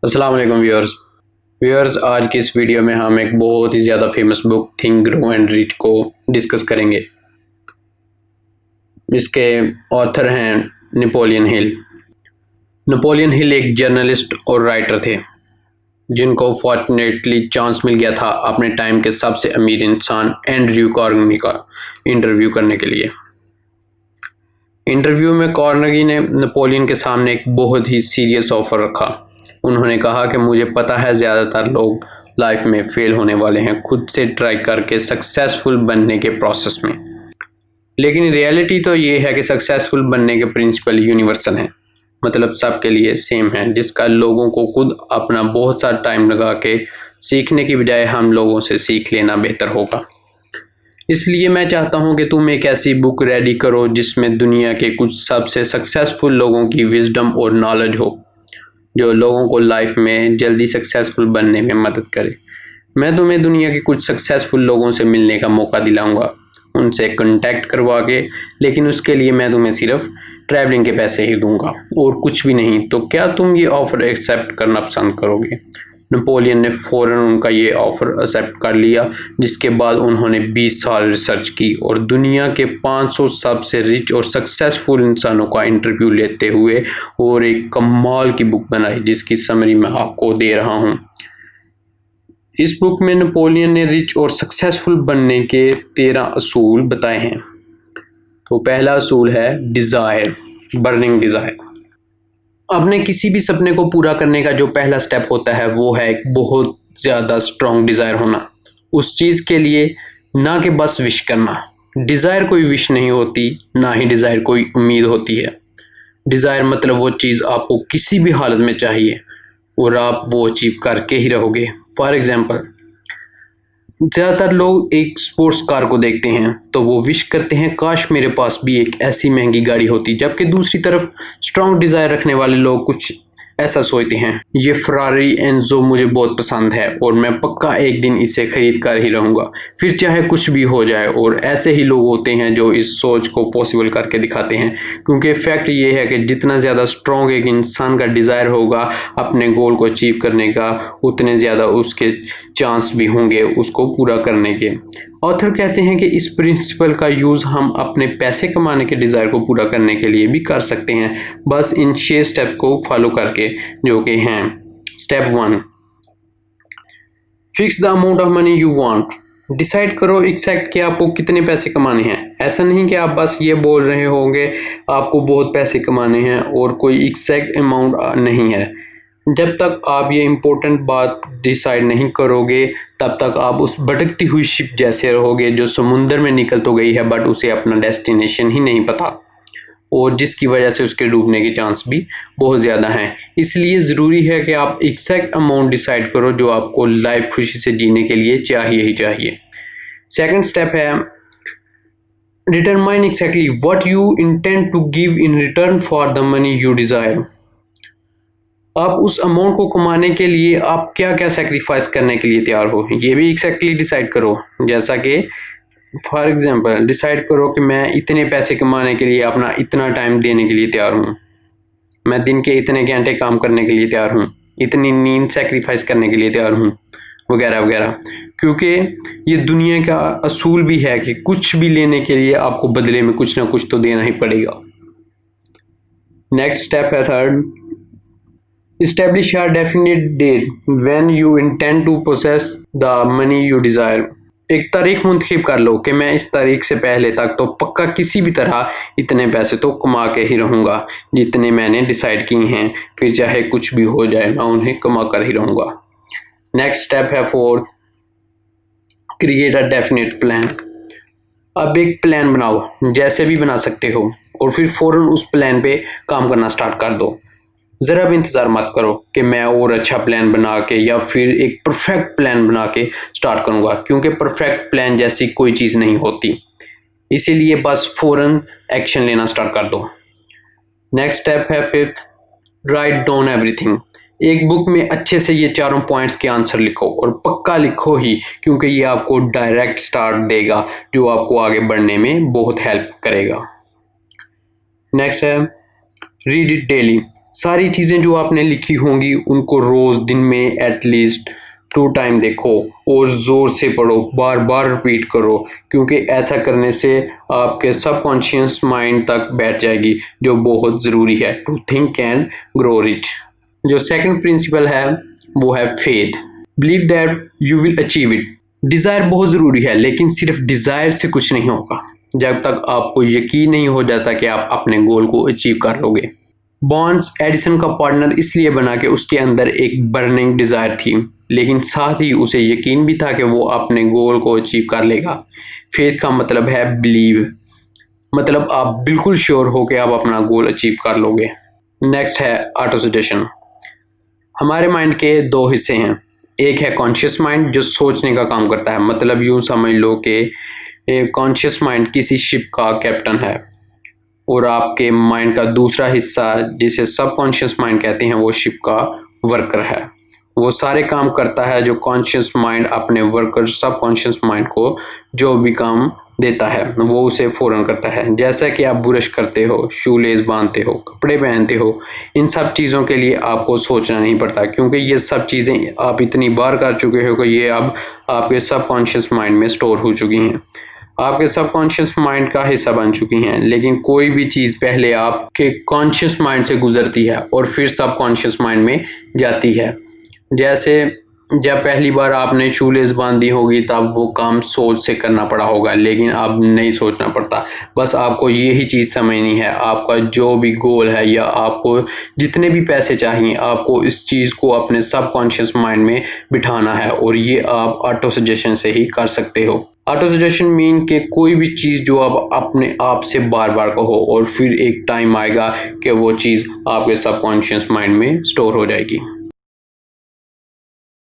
अस्सलाम वालेकुम व्यूअर्स आज की इस वीडियो में हम एक बहुत ही ज़्यादा famous book think grow and reach को डिस्कस करेंगे। इसके ऑथर हैं नेपोलियन हिल। नेपोलियन हिल एक जर्नलिस्ट और राइटर थे जिनको फॉर्चुनेटली चांस मिल गया था अपने टाइम के सबसे अमीर इंसान एंड्रयू कार्नेगी का इंटरव्यू करने के लिए। इंटरव्यू में कार्नेगी ने नेपोलियन के सामने एक बहुत ही सीरियस ऑफर रखा। उन्होंने कहा कि मुझे पता है ज़्यादातर लोग लाइफ में फेल होने वाले हैं खुद से ट्राई करके सक्सेसफुल बनने के प्रोसेस में, लेकिन रियलिटी तो ये है कि सक्सेसफुल बनने के प्रिंसिपल यूनिवर्सल हैं, मतलब सबके लिए सेम है, जिसका लोगों को खुद अपना बहुत सा टाइम लगा के सीखने की बजाय हम लोगों से सीख लेना बेहतर होगा। इसलिए मैं चाहता हूँ कि तुम एक ऐसी बुक रेडी करो जिसमें दुनिया के कुछ सबसे सक्सेसफुल लोगों की विजडम और नॉलेज हो, जो लोगों को लाइफ में जल्दी सक्सेसफुल बनने में मदद करे। मैं तुम्हें दुनिया के कुछ सक्सेसफुल लोगों से मिलने का मौका दिलाऊंगा, उनसे कांटेक्ट करवा के, लेकिन उसके लिए मैं तुम्हें सिर्फ ट्रैवलिंग के पैसे ही दूंगा और कुछ भी नहीं। तो क्या तुम ये ऑफ़र एक्सेप्ट करना पसंद करोगे? नेपोलियन ने फ़ौरन उनका ये ऑफ़र एक्सेप्ट कर लिया, जिसके बाद उन्होंने 20 साल रिसर्च की और दुनिया के 500 सबसे रिच और सक्सेसफुल इंसानों का इंटरव्यू लेते हुए और एक कमाल की बुक बनाई, जिसकी समरी मैं आपको दे रहा हूँ। इस बुक में नेपोलियन ने रिच और सक्सेसफुल बनने के 13 असूल बताए हैं। तो पहला असूल है डिज़ायर, बर्निंग डिज़ायर। अपने किसी भी सपने को पूरा करने का जो पहला स्टेप होता है वो है एक बहुत ज़्यादा स्ट्रॉन्ग डिज़ायर होना उस चीज़ के लिए, ना कि बस विश करना। डिज़ायर कोई विश नहीं होती, ना ही डिज़ायर कोई उम्मीद होती है। डिज़ायर मतलब वो चीज़ आपको किसी भी हालत में चाहिए और आप वो अचीव करके ही रहोगे। फॉर एग्ज़ाम्पल, ज़्यादातर लोग एक स्पोर्ट्स कार को देखते हैं तो वो विश करते हैं काश मेरे पास भी एक ऐसी महंगी गाड़ी होती, जबकि दूसरी तरफ स्ट्रॉन्ग डिज़ायर रखने वाले लोग कुछ ऐसा सोचते हैं, ये फरारी एंजो मुझे बहुत पसंद है और मैं पक्का एक दिन इसे खरीद कर ही रहूँगा, फिर चाहे कुछ भी हो जाए। और ऐसे ही लोग होते हैं जो इस सोच को पॉसिबल करके दिखाते हैं, क्योंकि फैक्ट ये है कि जितना ज़्यादा स्ट्रॉन्ग एक इंसान का डिज़ायर होगा अपने गोल को अचीव करने का, उतने ज़्यादा उसके चांस भी होंगे उसको पूरा करने के। ऑथर कहते हैं कि इस प्रिंसिपल का यूज़ हम अपने पैसे कमाने के डिज़ायर को पूरा करने के लिए भी कर सकते हैं, बस इन 6 स्टेप को फॉलो करके, जो कि हैं। Step 1, fix the amount of money you want. Decide करो एग्जैक्ट कि आपको कितने पैसे कमाने हैं। ऐसा नहीं कि आप बस ये बोल रहे होंगे आपको बहुत पैसे कमाने हैं और कोई एग्जैक्ट अमाउंट नहीं है। जब तक आप ये इम्पोर्टेंट बात डिसाइड नहीं करोगे तब तक आप उस भटकती हुई शिप जैसे रहोगे जो समुंदर में निकल तो गई है बट उसे अपना डेस्टिनेशन ही नहीं पता, और जिसकी वजह से उसके डूबने के चांस भी बहुत ज़्यादा हैं। इसलिए ज़रूरी है कि आप एग्जैक्ट अमाउंट डिसाइड करो जो आपको लाइफ खुशी से जीने के लिए चाहिए ही चाहिए। सेकंड स्टेप है determine exactly what you intend to give in return for the money you desire. आप उस अमाउंट को कमाने के लिए आप क्या क्या सेक्रीफाइस करने के लिए तैयार हो, ये भी एक्जैक्टली डिसाइड करो। जैसा कि फॉर एग्जांपल डिसाइड करो कि मैं इतने पैसे कमाने के लिए अपना इतना टाइम देने के लिए तैयार हूँ, मैं दिन के इतने घंटे काम करने के लिए तैयार हूँ, इतनी नींद सेक्रीफाइस करने के लिए तैयार हूँ, वगैरह वगैरह। क्योंकि ये दुनिया का असूल भी है कि कुछ भी लेने के लिए आपको बदले में कुछ ना कुछ तो देना ही पड़ेगा। नेक्स्ट स्टेप है third, establish a definite date when you intend to possess the money you desire। एक तारीख मुंतखब कर लो कि मैं इस तारीख से पहले तक तो पक्का किसी भी तरह इतने पैसे तो कमा के ही रहूँगा जितने मैंने डिसाइड किए हैं, फिर चाहे कुछ भी हो जाए मैं उन्हें कमा कर ही रहूँगा। नेक्स्ट स्टेप है fourth, create a definite plan. अब एक प्लान बनाओ, जैसे भी बना सकते हो, और फिर फ़ौरन उस प्लान पे काम करना स्टार्ट कर दो। ज़रा भी इंतज़ार मत करो कि मैं और अच्छा प्लान बना के या फिर एक परफेक्ट प्लान बना के स्टार्ट करूँगा, क्योंकि परफेक्ट प्लान जैसी कोई चीज़ नहीं होती। इसीलिए बस फ़ौरन एक्शन लेना स्टार्ट कर दो। नेक्स्ट स्टेप है फिफ्थ, राइट डाउन एवरीथिंग। एक बुक में अच्छे से ये चारों पॉइंट्स के आंसर लिखो, और पक्का लिखो ही, क्योंकि ये आपको डायरेक्ट स्टार्ट देगा जो आपको आगे बढ़ने में बहुत हेल्प करेगा। नेक्स्ट है रीड इट डेली। सारी चीज़ें जो आपने लिखी होंगी उनको रोज़ दिन में एटलीस्ट 2 टाइम देखो और ज़ोर से पढ़ो, बार बार रिपीट करो, क्योंकि ऐसा करने से आपके सबकॉन्शियस माइंड तक बैठ जाएगी, जो बहुत ज़रूरी है to think and grow rich. जो सेकंड प्रिंसिपल है वो है faith. Believe that you will achieve it. Desire बहुत ज़रूरी है, लेकिन सिर्फ डिज़ायर से कुछ नहीं होगा जब तक आपको यकीन नहीं हो जाता कि आप अपने गोल को अचीव कर लोगे। बॉन्ड्स एडिसन का पार्टनर इसलिए बना कि उसके अंदर एक बर्निंग डिज़ायर थी, लेकिन साथ ही उसे यकीन भी था कि वो अपने गोल को अचीव कर लेगा। फेथ का मतलब है बिलीव, मतलब आप बिल्कुल श्योर हो कि आप अपना गोल अचीव कर लोगे। नेक्स्ट है ऑटो सजेशन। हमारे माइंड के 2 हिस्से हैं। एक है कॉन्शियस माइंड जो सोचने का काम करता है, मतलब यूँ समझ लो कि कॉन्शियस माइंड किसी शिप का कैप्टन है, और आपके माइंड का दूसरा हिस्सा जिसे सबकॉन्शियस माइंड कहते हैं वो शिप का वर्कर है। वो सारे काम करता है जो कॉन्शियस माइंड अपने वर्कर सबकॉन्शियस माइंड को जो भी काम देता है वो उसे फ़ौरन करता है। जैसा कि आप ब्रश करते हो, शूलेस बांधते हो, कपड़े पहनते हो, इन सब चीज़ों के लिए आपको सोचना नहीं पड़ता, क्योंकि ये सब चीज़ें आप इतनी बार कर चुके हो कि ये अब आपके सबकॉन्शियस माइंड में स्टोर हो चुकी हैं, आपके सबकॉन्शियस माइंड का हिस्सा बन चुकी हैं। लेकिन कोई भी चीज़ पहले आपके कॉन्शियस माइंड से गुजरती है और फिर सबकॉन्शियस माइंड में जाती है। जैसे जब पहली बार आपने शूलेस बांधी होगी तब वो काम सोच से करना पड़ा होगा, लेकिन अब नहीं सोचना पड़ता। बस आपको यही चीज़ समझनी है, आपका जो भी गोल है या आपको जितने भी पैसे चाहिए, आपको इस चीज़ को अपने सबकॉन्शियस माइंड में बिठाना है, और ये आप ऑटो सजेशन से ही कर सकते हो। ऑटो सजेशन मीन कि कोई भी चीज़ जो आप अपने आप से बार बार कहो और फिर एक टाइम आएगा कि वो चीज़ आपके सबकॉन्शियस माइंड में स्टोर हो जाएगी।